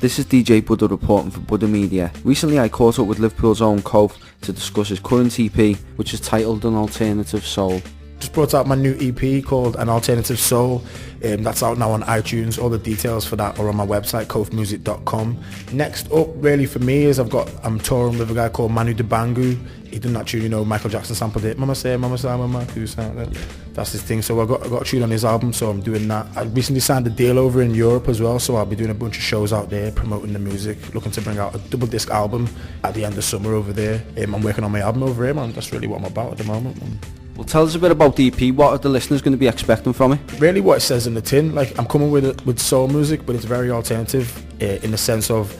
This is DJ Budda reporting for Budda Media. Recently I caught up with Liverpool's own Kof to discuss his current EP, which is titled An Alternative Soul. Just brought out my new EP called An Alternative Soul. That's out now on iTunes. All the details for that are on my website, kofmusic.com. Next up really for me is I'm touring with a guy called Manu Dibango. He done that tune, you know, Michael Jackson sampled it. Mama say, mama say, mama who sang that. That's his thing. So I got a tune on his album, so I'm doing that. I recently signed a deal over in Europe as well, so I'll be doing a bunch of shows out there promoting the music, looking to bring out a double disc album at the end of summer over there. I'm working on my album over here, man. That's really what I'm about at the moment, man. Well, tell us a bit about the EP. What are the listeners going to be expecting from it? Really what it says in the tin. Like, I'm coming with soul music, but it's very alternative in the sense of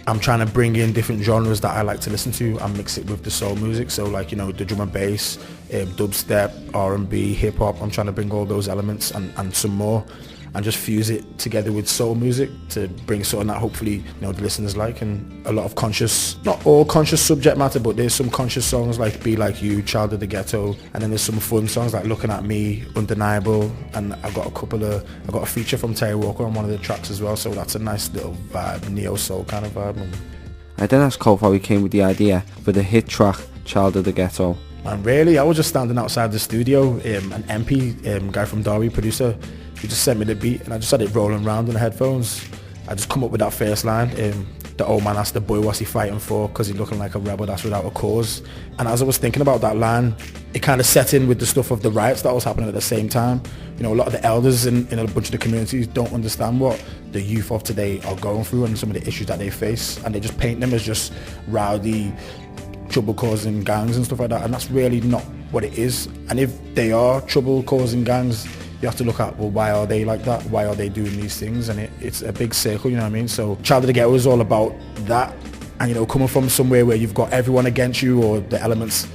I'm trying to bring in different genres that I like to listen to and mix it with the soul music. So like, you know, the drum and bass, dubstep, R&B, hip hop. I'm trying to bring all those elements and some more and just fuse it together with soul music to bring something that hopefully, you know, the listeners like. And a lot of conscious, not all conscious subject matter, but there's some conscious songs like Be Like You, Child of the Ghetto, and then there's some fun songs like Looking at Me, Undeniable, and I got a feature from Terry Walker on one of the tracks as well, so that's a nice little vibe, neo soul kind of vibe. I then asked Kof how he came with the idea for the hit track Child of the Ghetto. And really, I was just standing outside the studio, an MP, guy from Derby, producer, he just sent me the beat and I just had it rolling around in the headphones. I just come up with that first line, the old man asked the boy what's he fighting for because he's looking like a rebel that's without a cause. And as I was thinking about that line, it kind of set in with the stuff of the riots that was happening at the same time. You know, a lot of the elders in a bunch of the communities don't understand what the youth of today are going through and some of the issues that they face, and they just paint them as just rowdy, trouble-causing gangs and stuff like that, and that's really not what it is. And if they are trouble-causing gangs, you have to look at, well, why are they like that? Why are they doing these things? And it's a big circle, you know what I mean? So Child of the Ghetto is all about that. And, you know, coming from somewhere where you've got everyone against you or the elements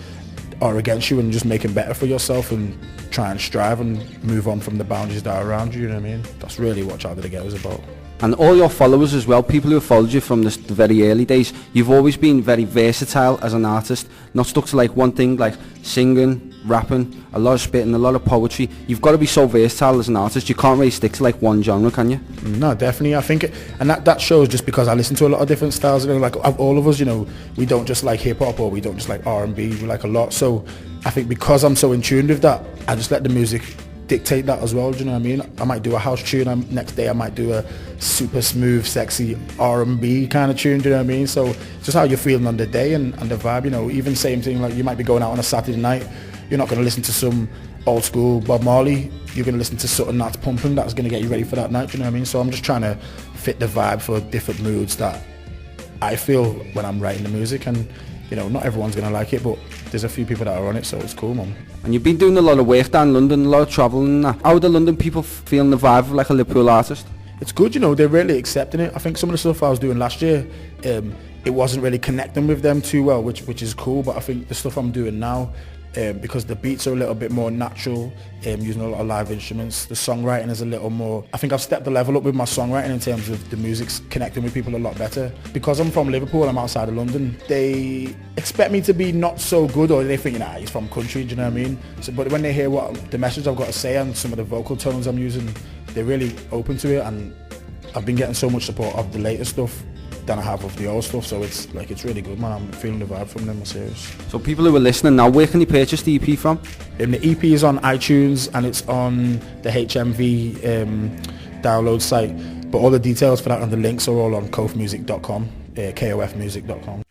are against you, and just making better for yourself and try and strive and move on from the boundaries that are around you, you know what I mean? That's really what Child of the Ghetto is about. And all your followers as well, people who have followed you from the very early days, you've always been very versatile as an artist, not stuck to like one thing, like singing, rapping, a lot of spitting, a lot of poetry. You've got to be so versatile as an artist, you can't really stick to like one genre, can you? No, definitely. I think, and that shows just because I listen to a lot of different styles, you know, like all of us, you know, we don't just like hip hop or we don't just like R&B, we like a lot. So I think because I'm so in tune with that, I just let the music dictate that as well, do you know what I mean? I might do a house tune, and next day I might do a super smooth, sexy R&B kind of tune, do you know what I mean? So it's just how you're feeling on the day and the vibe, you know. Even same thing, like you might be going out on a Saturday night, you're not going to listen to some old school Bob Marley, you're going to listen to something that's pumping, that's going to get you ready for that night, do you know what I mean? So I'm just trying to fit the vibe for different moods that I feel when I'm writing the music, and you know, not everyone's going to like it, but there's a few people that are on it, so it's cool, man. And you've been doing a lot of work down in London, a lot of travelling and that. How are the London people feeling the vibe of like a Liverpool artist? It's good, you know, they're really accepting it. I think some of the stuff I was doing last year, it wasn't really connecting with them too well, which is cool, but I think the stuff I'm doing now, because the beats are a little bit more natural, using a lot of live instruments, the songwriting is a little more, I think I've stepped the level up with my songwriting in terms of the music's connecting with people a lot better. Because I'm from Liverpool, I'm outside of London, they expect me to be not so good, or they think, nah, he's from country, do you know what I mean? So, but when they hear what the message I've got to say and some of the vocal tones I'm using, they're really open to it, and I've been getting so much support of the latest stuff than I have of the old stuff, so it's really good, man. I'm feeling the vibe from them, I'm serious. So people who are listening now, where can you purchase the EP from? The EP is on iTunes and it's on the HMV download site, but all the details for that and the links are all on kofmusic.com, kofmusic.com.